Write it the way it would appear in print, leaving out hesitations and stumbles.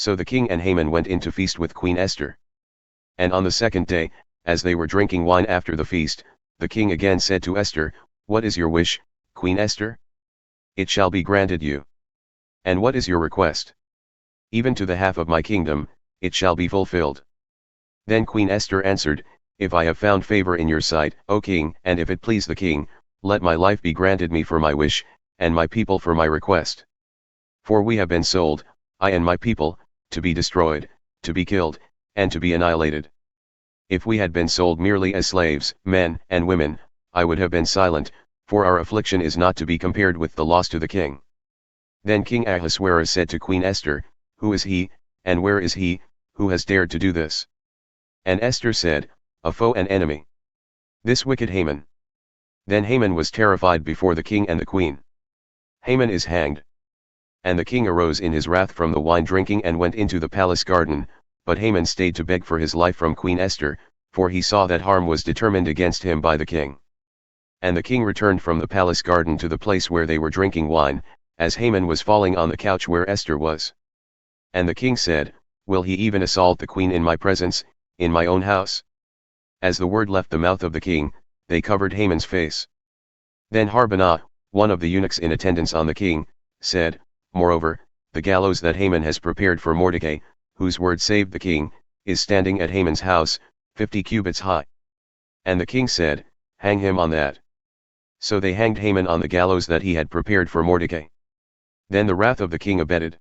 So the king and Haman went in to feast with Queen Esther. And on the second day, as they were drinking wine after the feast, the king again said to Esther, "What is your wish, Queen Esther? It shall be granted you. And what is your request? Even to the half of my kingdom, it shall be fulfilled." Then Queen Esther answered, "If I have found favor in your sight, O king, and if it please the king, let my life be granted me for my wish, and my people for my request. For we have been sold, I and my people, to be destroyed, to be killed, and to be annihilated. If we had been sold merely as slaves, men and women, I would have been silent, for our affliction is not to be compared with the loss to the king." Then King Ahasuerus said to Queen Esther, "Who is he, and where is he, who has dared to do this?" And Esther said, "A foe and enemy. This wicked Haman." Then Haman was terrified before the king and the queen. "Haman is hanged." And the king arose in his wrath from the wine drinking and went into the palace garden, but Haman stayed to beg for his life from Queen Esther, for he saw that harm was determined against him by the king. And the king returned from the palace garden to the place where they were drinking wine, as Haman was falling on the couch where Esther was. And the king said, "Will he even assault the queen in my presence, in my own house?" As the word left the mouth of the king, they covered Haman's face. Then Harbonah, one of the eunuchs in attendance on the king, said, "Moreover, the gallows that Haman has prepared for Mordecai, whose word saved the king, is standing at Haman's house, 50 cubits high." And the king said, "Hang him on that." So they hanged Haman on the gallows that he had prepared for Mordecai. Then the wrath of the king abated.